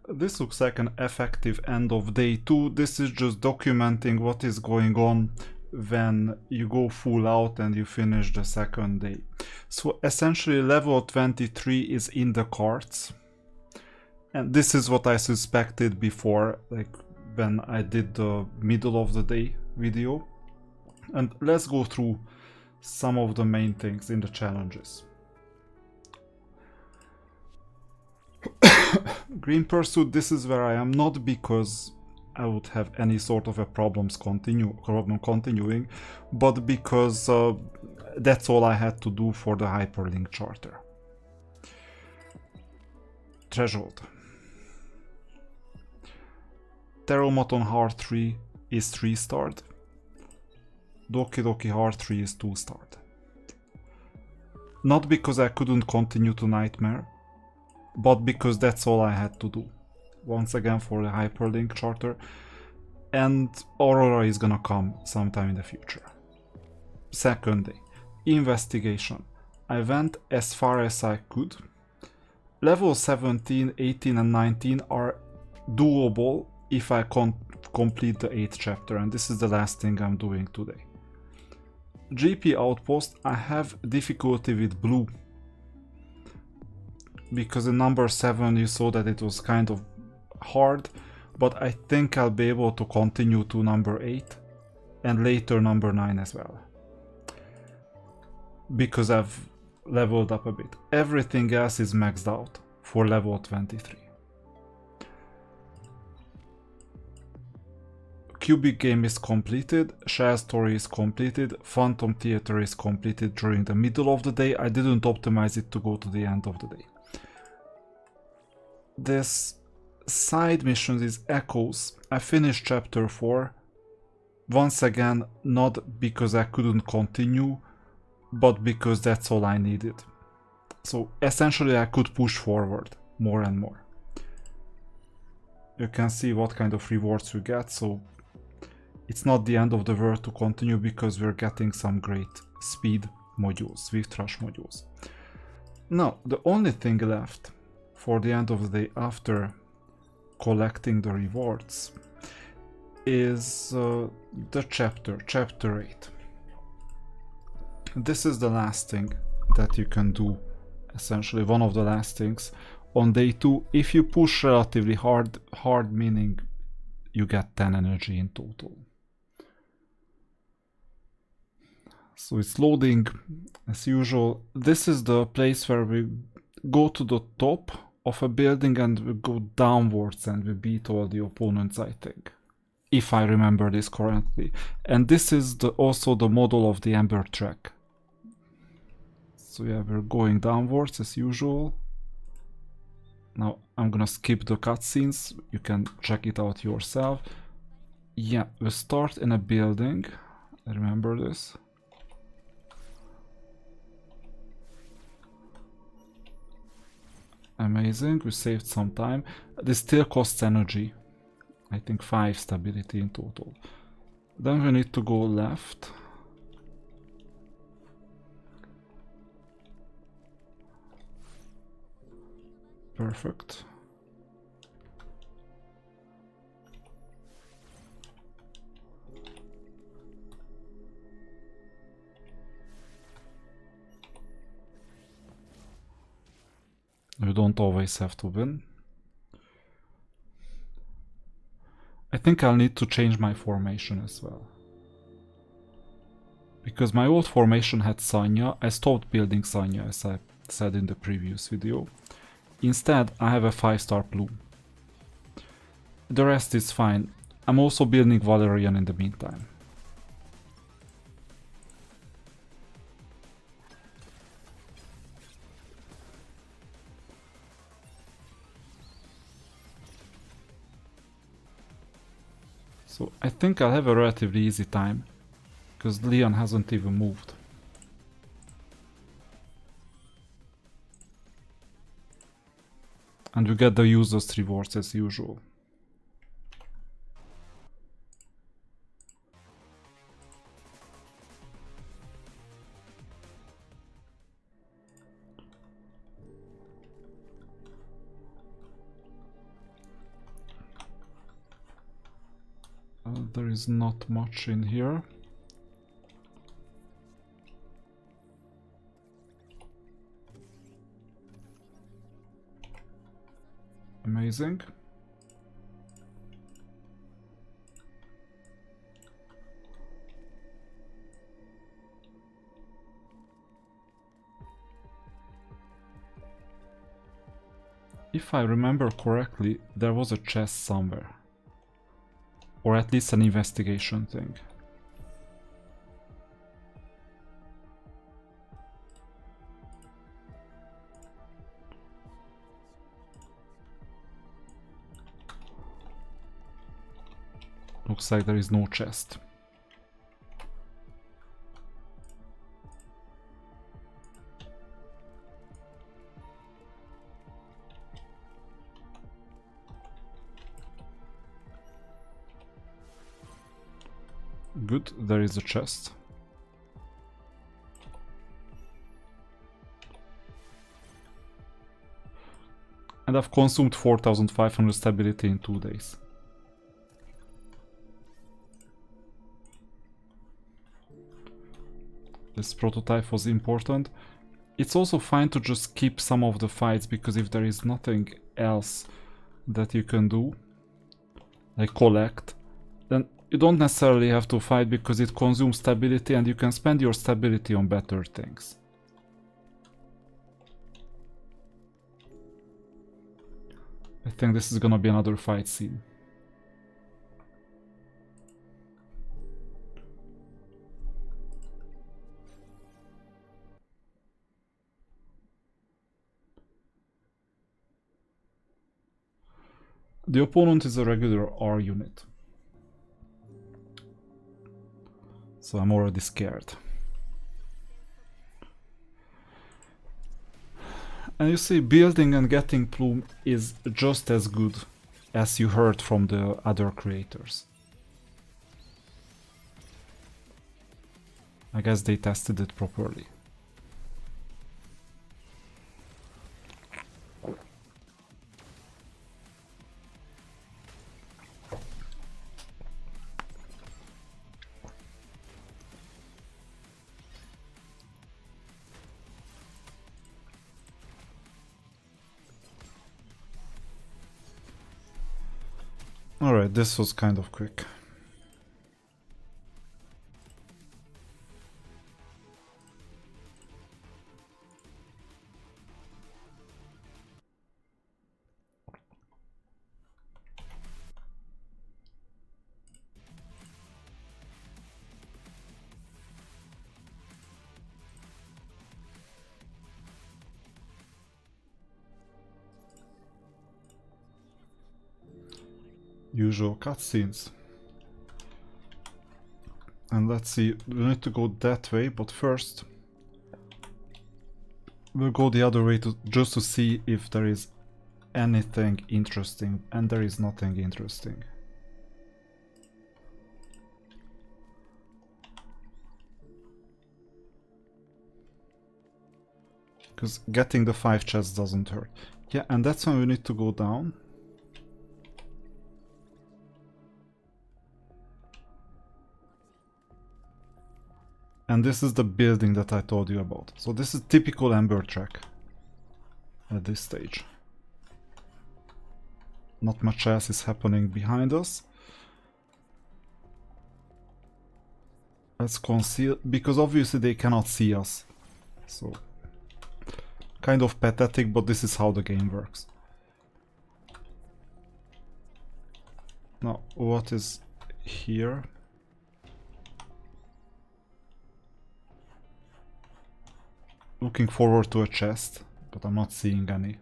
This looks like an effective end of day 2. This is just documenting what is going on when you go full out and you finish the second day. So essentially level 23 is in the cards. And this is what I suspected before, like when I did the middle of the day video. And let's go through some of the main things in the challenges. Green Pursuit, this is where I am, not because I would have any sort of a problem continuing, but because that's all I had to do for the hyperlink charter. Threshold. Teromaton Hard 3 is 3-starred. Doki Doki Hard 3 is 2-starred. Not because I couldn't continue to Nightmare, but because that's all I had to do. Once again for the hyperlink charter. And Aurora is gonna come sometime in the future. Second day. Investigation. I went as far as I could. Level 17, 18 and 19 are doable if I complete the 8th chapter, and this is the last thing I'm doing today. GP Outpost, I have difficulty with blue. Because in number 7 you saw that it was kind of hard, but I think I'll be able to continue to number 8 and later number 9 as well. Because I've leveled up a bit. Everything else is maxed out for level 23. Cubic Game is completed, Shell Story is completed, Phantom Theater is completed during the middle of the day. I didn't optimize it to go to the end of the day. This side missions is Echoes. I finished chapter 4. Once again, not because I couldn't continue, but because that's all I needed. So essentially I could push forward more and more. You can see what kind of rewards we get, so it's not the end of the world to continue because we're getting some great speed modules, Swift Rush modules. Now, the only thing left for the end of the day after collecting the rewards is the chapter 8. This is the last thing that you can do, essentially one of the last things on day 2. If you push relatively hard meaning you get 10 energy in total. So it's loading as usual. This is the place where we go to the top of a building and we go downwards and we beat all the opponents, I think. If I remember this correctly. And this is also the model of the Amber track. So yeah, we're going downwards as usual. Now I'm gonna skip the cutscenes, you can check it out yourself. Yeah, we start in a building, I remember this. Amazing, we saved some time. This still costs energy. I think 5 stability in total. Then we need to go left. Perfect. You don't always have to win. I think I'll need to change my formation as well. Because my old formation had Sanya. I stopped building Sanya as I said in the previous video. Instead, I have a 5-star blue. The rest is fine. I'm also building Valerian in the meantime. So I think I'll have a relatively easy time, because Leon hasn't even moved. And we get the user's rewards as usual. There is not much in here. Amazing. If I remember correctly, there was a chest somewhere. Or at least an investigation thing. Looks like there is no chest. Good, there is a chest. And I've consumed 4500 stability in 2 days. This prototype was important. It's also fine to just skip some of the fights, because if there is nothing else that you can do, like collect, then you don't necessarily have to fight, because it consumes stability and you can spend your stability on better things. I think this is gonna be another fight scene. The opponent is a regular R unit. So I'm already scared. And you see, building and getting plume is just as good as you heard from the other creators. I guess they tested it properly. Alright, this was kind of quick. Usual cutscenes. And let's see, we need to go that way, but first we'll go the other way just to see if there is anything interesting, and there is nothing interesting. Because getting the 5 chests doesn't hurt. Yeah, and that's when we need to go down. And this is the building that I told you about. So this is typical Ember track at this stage. Not much else is happening behind us. Let's conceal, because obviously they cannot see us. So, kind of pathetic, but this is how the game works. Now, what is here? Looking forward to a chest, but I'm not seeing any.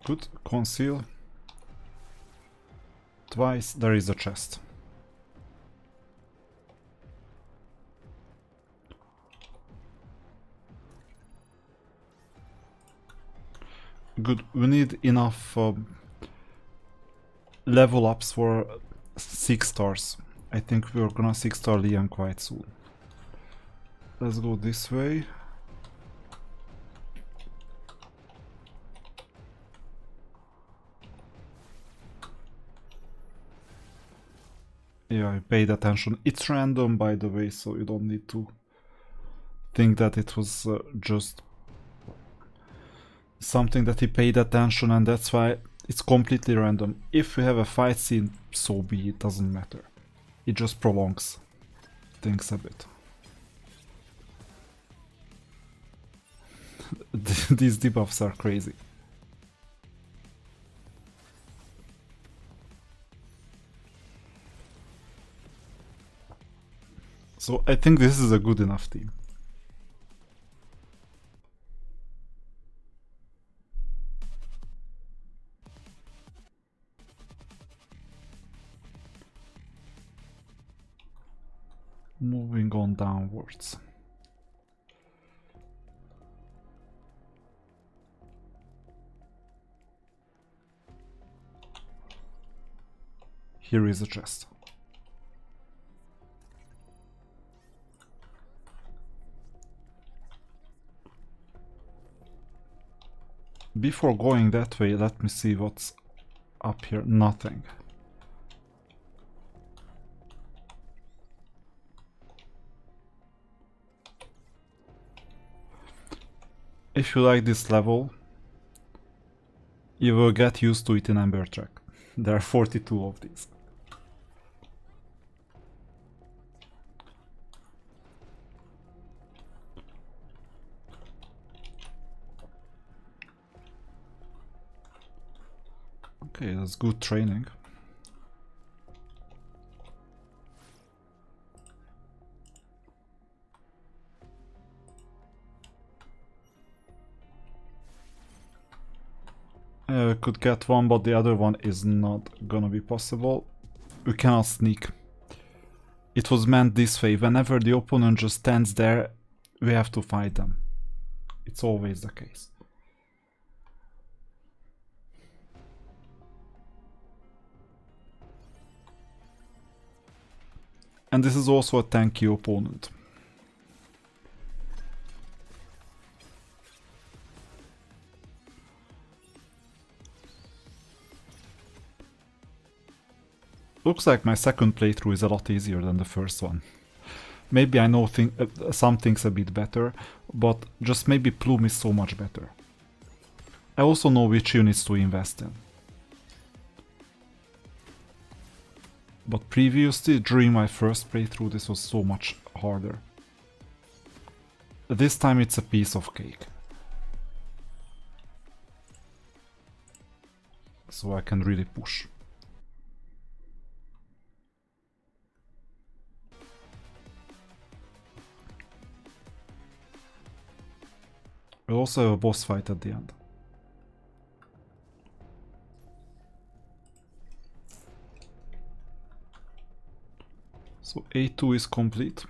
Good, conceal. Twice there is a chest. Good, we need enough level ups for 6 stars. I think we're gonna 6-star Liam quite soon. Let's go this way. Yeah, I paid attention. It's random, by the way, so you don't need to think that it was just something that he paid attention, and that's why it's completely random. If we have a fight scene, so be it, doesn't matter. It just prolongs things a bit. These debuffs are crazy. So I think this is a good enough team. Moving on downwards. Here is a chest. Before going that way, let me see what's up here. Nothing. If you like this level, you will get used to it in Ember Track. There are 42 of these. Okay, that's good training. We could get one, but the other one is not gonna be possible. We cannot sneak. It was meant this way. Whenever the opponent just stands there, we have to fight them. It's always the case. And this is also a tanky opponent. Looks like my second playthrough is a lot easier than the first one. Maybe I know some things a bit better, but just maybe Plume is so much better. I also know which units to invest in. But previously, during my first playthrough, this was so much harder. This time it's a piece of cake. So I can really push. We'll also have a boss fight at the end. So A2 is complete.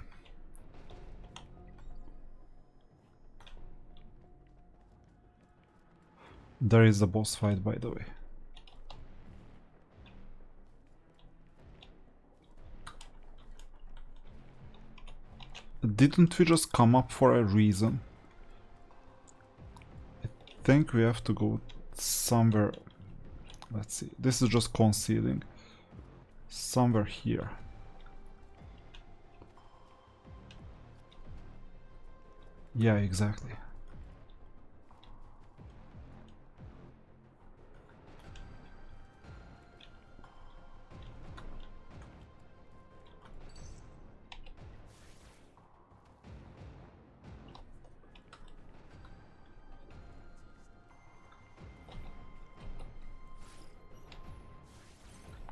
There is a boss fight, by the way. Didn't we just come up for a reason? I think we have to go somewhere. Let's see. This is just concealing. Somewhere here. Yeah, exactly.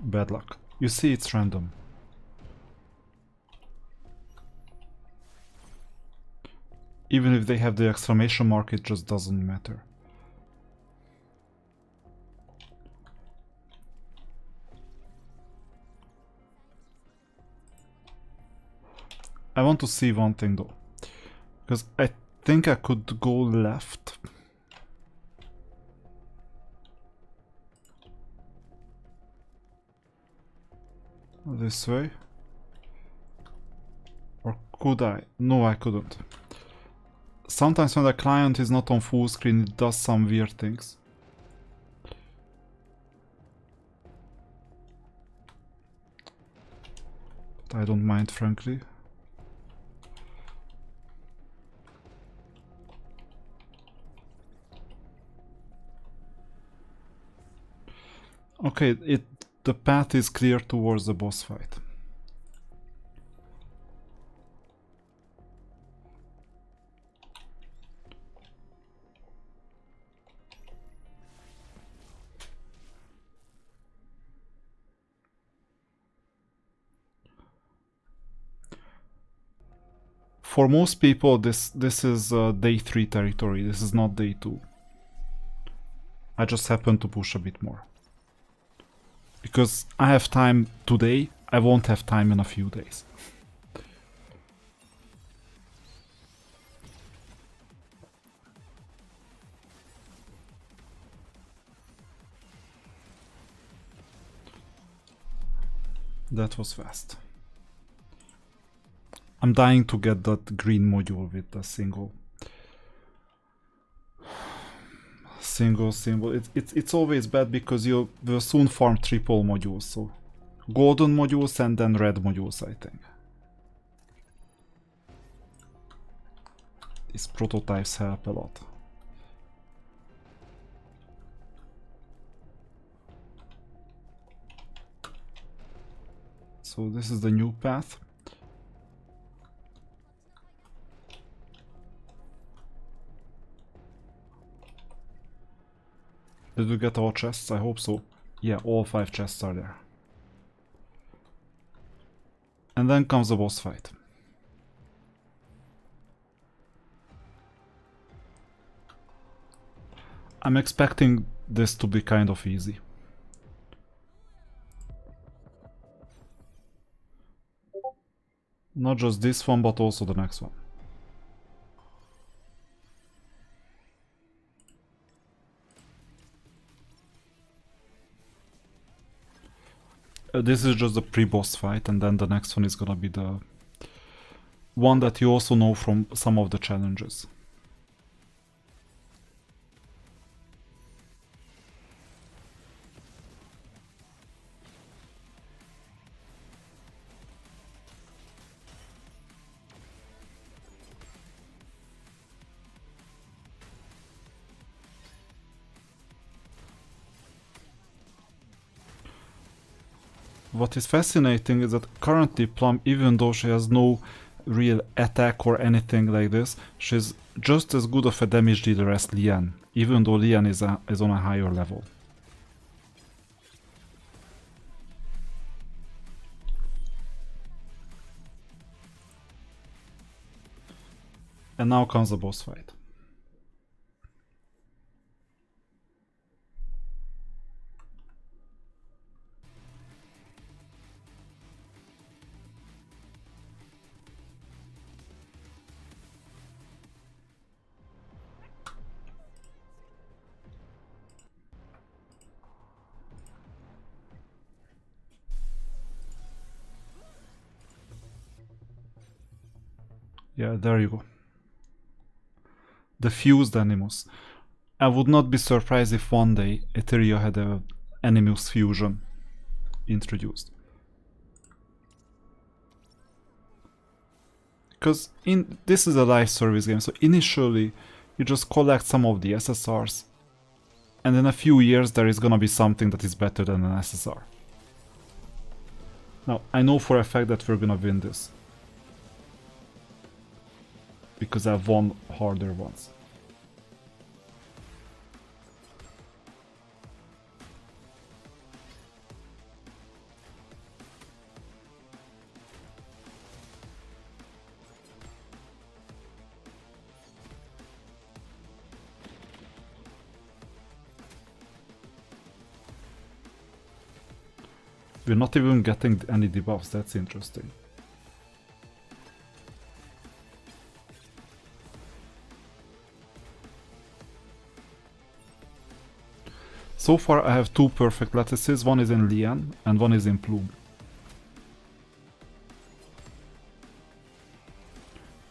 Bad luck. You see, it's random. Even if they have the exclamation mark, it just doesn't matter. I want to see one thing though, because I think I could go left. This way. Or could I? No, I couldn't. Sometimes when the client is not on full screen, it does some weird things. But I don't mind, frankly. Okay, the path is clear towards the boss fight. For most people, this is day 3 territory. This is not day 2. I just happen to push a bit more. Because I have time today, I won't have time in a few days. That was fast. I'm dying to get that green module with the single. Symbol. It's always bad because you will soon farm triple modules, so golden modules and then red modules, I think. These prototypes help a lot. So this is the new path. Did we get all chests? I hope so. Yeah, all 5 chests are there. And then comes the boss fight. I'm expecting this to be kind of easy. Not just this one, but also the next one. This is just the pre-boss fight, and then the next one is gonna be the one that you also know from some of the challenges. What is fascinating is that currently Plum, even though she has no real attack or anything like this, she's just as good of a damage dealer as Lian, even though Lian is on a higher level. And now comes the boss fight. Yeah, there you go. The fused Animus. I would not be surprised if one day Etheria had a Animus fusion introduced. Because this is a live service game, so initially you just collect some of the SSRs, and in a few years there is gonna be something that is better than an SSR. Now, I know for a fact that we're gonna win this, because I've won harder ones. We're not even getting any debuffs, that's interesting. So far I have 2 perfect lattices, one is in Lian and one is in Plume.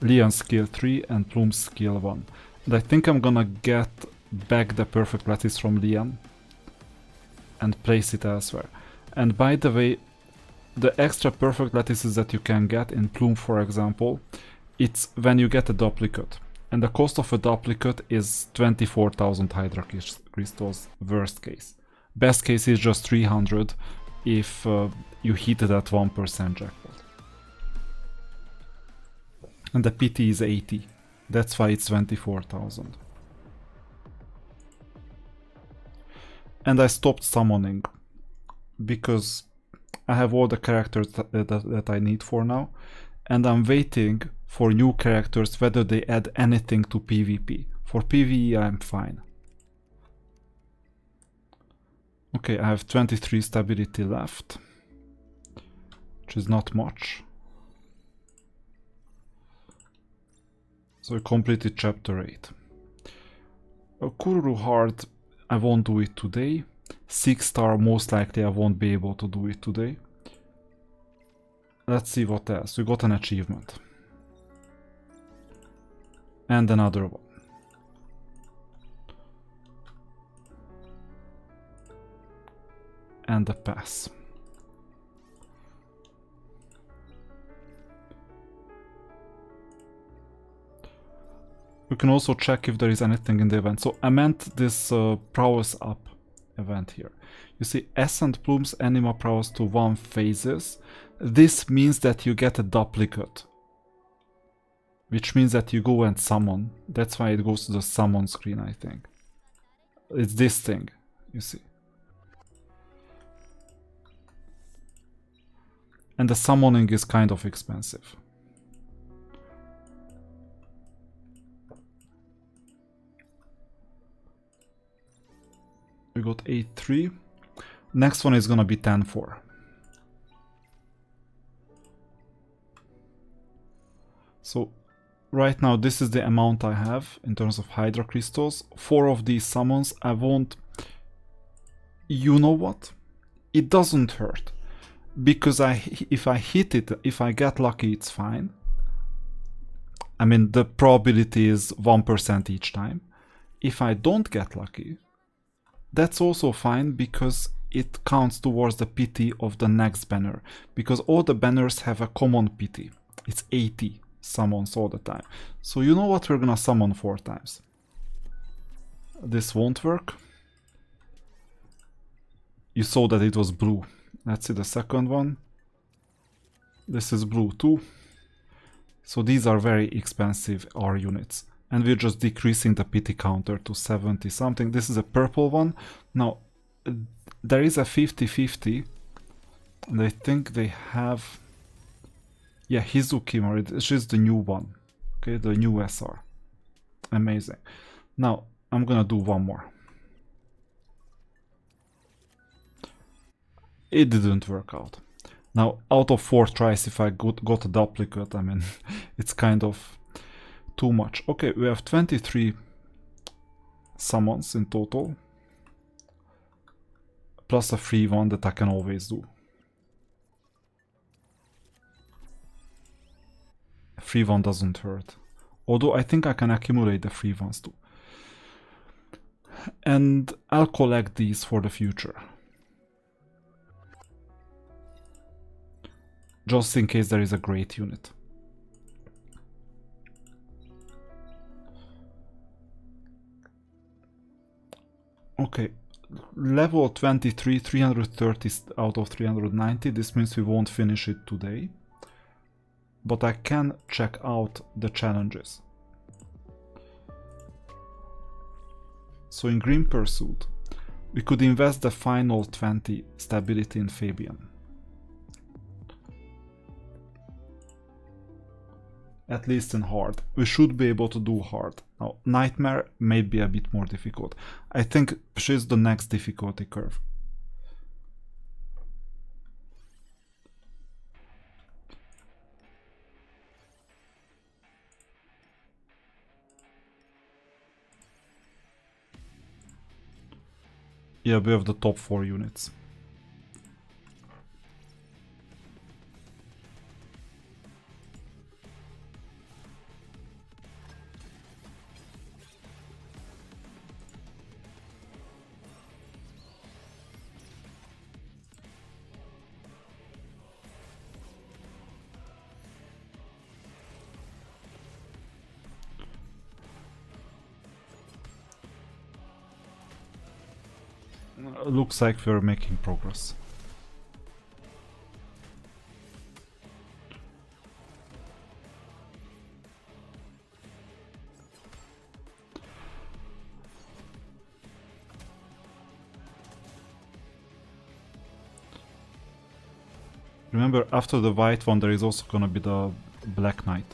Leon skill 3 and Plume skill 1. And I think I'm gonna get back the perfect lattice from Leon and place it elsewhere. And by the way, the extra perfect lattices that you can get in Plume, for example, it's when you get a duplicate. And the cost of a duplicate is 24,000 Hydra crystals, worst case. Best case is just 300 if you hit it at 1% jackpot. And the PT is 80. That's why it's 24,000. And I stopped summoning because I have all the characters that I need for now. And I'm waiting for new characters, whether they add anything to PvP. For PvE I'm fine. Okay, I have 23 stability left, which is not much. So I completed chapter 8. Kururu Hard, I won't do it today. 6 star, most likely I won't be able to do it today. Let's see what else. We got an achievement. And another one. And a pass. We can also check if there is anything in the event. So I meant this prowess up event here. You see Ascent Plume's Anima prowess to 1 phases. This means that you get a duplicate, which means that you go and summon. That's why it goes to the summon screen, I think. It's this thing, you see. And the summoning is kind of expensive. We got 8-3. Next one is gonna be 10-4. So right now this is the amount I have in terms of Hydra crystals. 4 of these summons I won't... You know what? It doesn't hurt. Because if I hit it, if I get lucky, it's fine. I mean, the probability is 1% each time. If I don't get lucky, that's also fine because it counts towards the PT of the next banner. Because all the banners have a common PT. It's 80 summons all the time. So you know what, we're gonna summon 4 times. This won't work. You saw that it was blue. Let's see the second one. This is blue too. So these are very expensive R units. And we're just decreasing the PT counter to 70 something. This is a purple one. Now, there is a 50-50. And I think they have... Yeah, Hizukimori. She's the new one. Okay, the new SR. Amazing. Now, I'm gonna do one more. It didn't work out. Now, out of 4 tries, if I got a duplicate, I mean, it's kind of too much. Okay, we have 23 summons in total. Plus a free one that I can always do. A free one doesn't hurt. Although I think I can accumulate the free ones too. And I'll collect these for the future. Just in case there is a great unit. Okay, level 23, 330 out of 390. This means we won't finish it today. But I can check out the challenges. So in Green Pursuit, we could invest the final 20 stability in Fabian. At least in hard. We should be able to do hard. Now, Nightmare may be a bit more difficult. I think she's the next difficulty curve. Yeah, we have the top 4 units. Looks like we're making progress. Remember, after the white one there is also gonna be the black knight.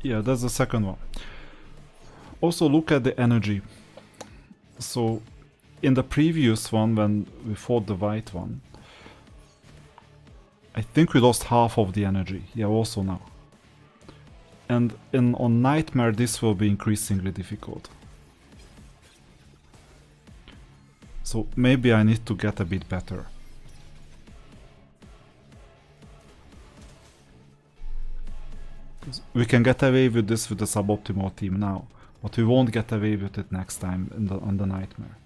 Yeah, that's the second one. Also look at the energy. So in the previous one, when we fought the white one, I think we lost half of the energy. Yeah, also now. And on Nightmare this will be increasingly difficult. So maybe I need to get a bit better. We can get away with this with the suboptimal team now, but we won't get away with it next time on the Nightmare.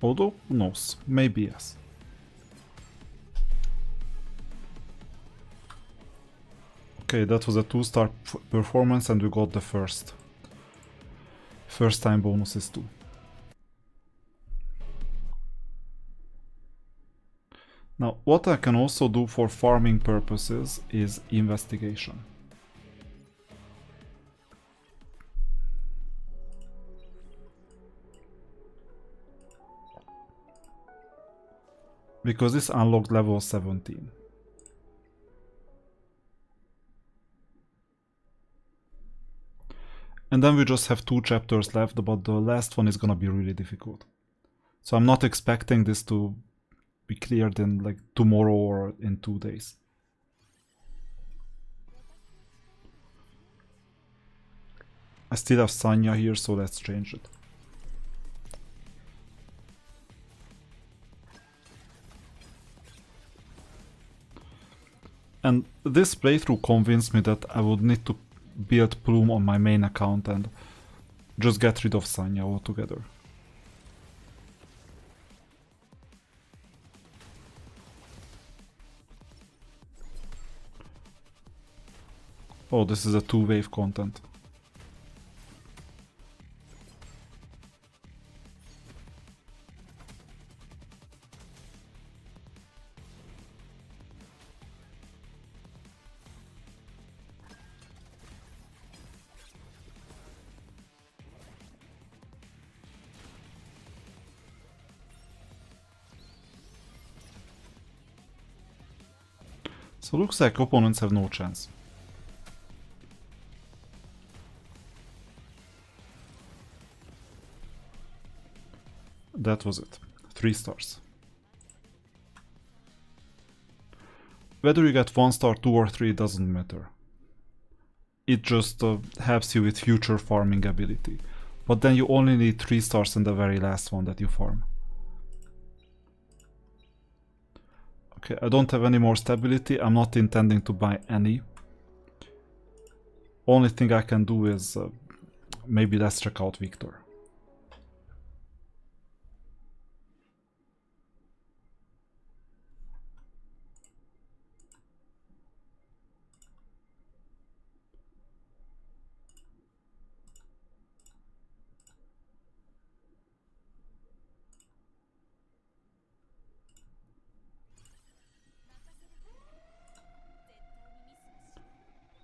Although, who knows, maybe yes. Okay, that was a 2-star performance and we got the first time bonuses too. Now, what I can also do for farming purposes is investigation. Because this unlocked level 17. And then we just have 2 chapters left, but the last one is gonna be really difficult. So I'm not expecting this to be cleared in like tomorrow or in 2 days. I still have Sanya here, so let's change it. And this playthrough convinced me that I would need to build Plume on my main account and just get rid of Sanya altogether. Oh, this is a 2-wave content. So looks like opponents have no chance. That was it. 3 stars. Whether you get 1 star, 2 or 3 doesn't matter. It just helps you with future farming ability. But then you only need 3 stars in the very last one that you farm. Okay, I don't have any more stability. I'm not intending to buy any. Only thing I can do is maybe let's check out Victor.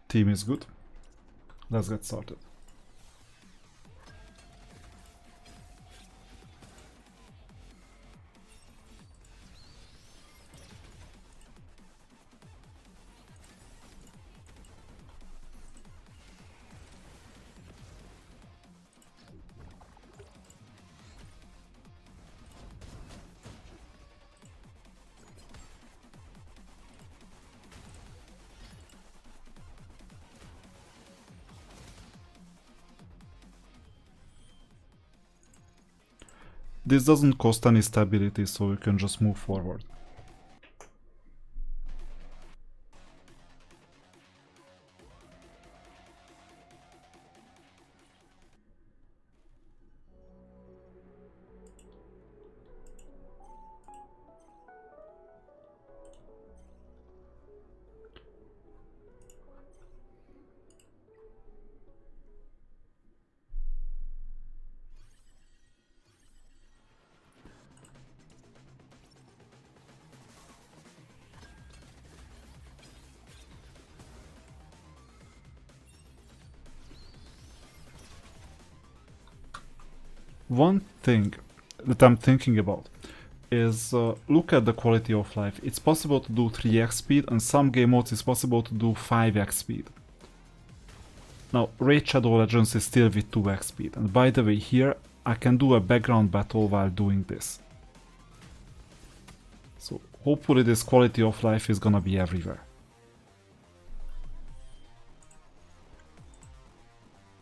Team is good. Let's get started. This doesn't cost any stability, so you can just move forward. One thing that I'm thinking about is look at the quality of life. It's possible to do 3x speed, and some game modes it's possible to do 5x speed. Now, Raid Shadow Legends is still with 2x speed, and by the way, here I can do a background battle while doing this. So hopefully this quality of life is gonna be everywhere.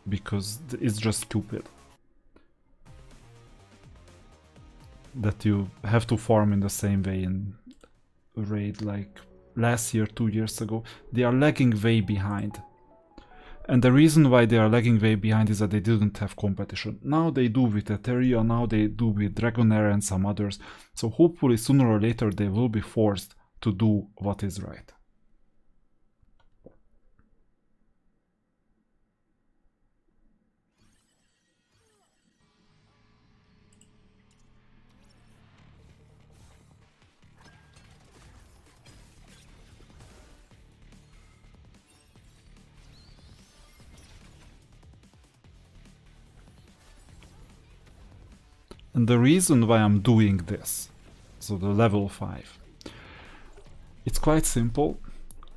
Because it's just stupid that you have to farm in the same way in Raid like last year, 2 years ago. They are lagging way behind. And the reason why they are lagging way behind is that they didn't have competition. Now they do with Etheria, now they do with Dragonair and some others. So hopefully sooner or later they will be forced to do what is right. And the reason why I'm doing this, so the level 5, it's quite simple.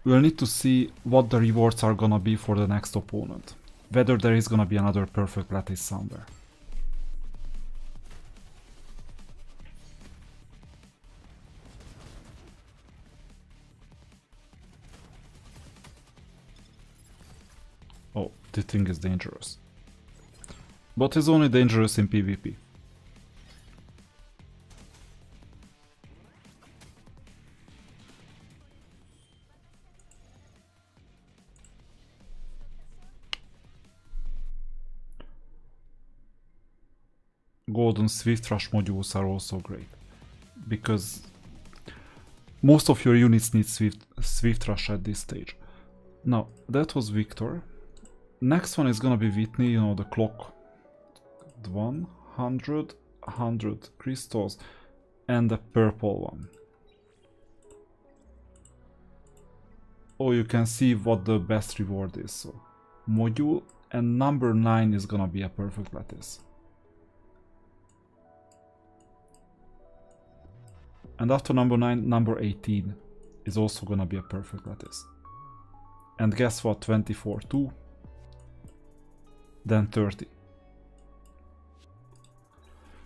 We'll need to see what the rewards are gonna be for the next opponent. Whether there is gonna be another perfect lattice somewhere. Oh, this thing is dangerous. But it's only dangerous in PvP. Golden Swift Rush modules are also great, because most of your units need Swift Rush at this stage. Now, that was Victor. Next one is gonna be Whitney, you know, the clock. 100 crystals, and the purple one. Oh, you can see what the best reward is. So, module, and number 9 is gonna be a perfect lattice. And after number 9, number 18 is also gonna be a perfect lattice. And guess what? 24 too. Then 30.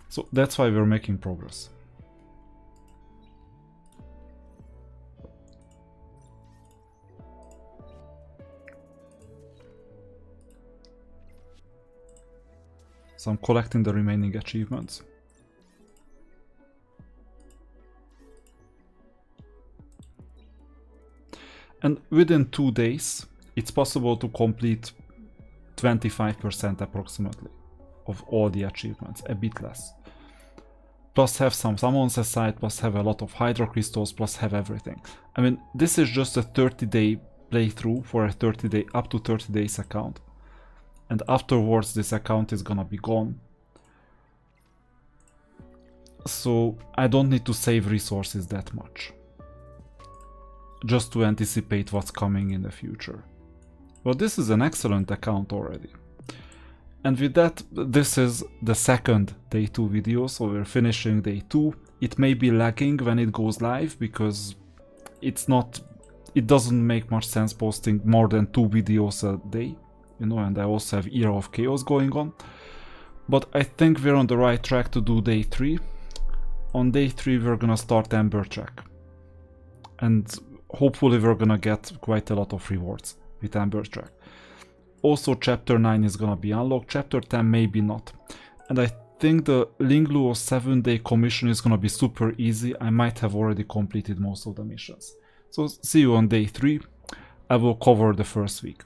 So that's why we're making progress. So I'm collecting the remaining achievements. And within 2 days, it's possible to complete 25% approximately of all the achievements, a bit less. Plus have some summons aside, plus have a lot of hydro crystals, plus have everything. I mean, this is just a 30-day playthrough for a 30-day, up to 30 days account. And afterwards this account is gonna be gone. So I don't need to save resources that much, just to anticipate what's coming in the future. Well, this is an excellent account already. And with that, this is the second day 2 video, so we're finishing day 2. It may be lagging when it goes live, because it doesn't make much sense posting more than 2 videos a day, you know, and I also have Era of Chaos going on. But I think we're on the right track to do day 3. On day 3 we're gonna start Ember Track. And hopefully we're gonna get quite a lot of rewards with Ember Track. Also chapter 9 is gonna be unlocked, chapter 10 maybe not. And I think the Lingluo 7-day commission is gonna be super easy. I might have already completed most of the missions. So see you on day 3. I will cover the first week.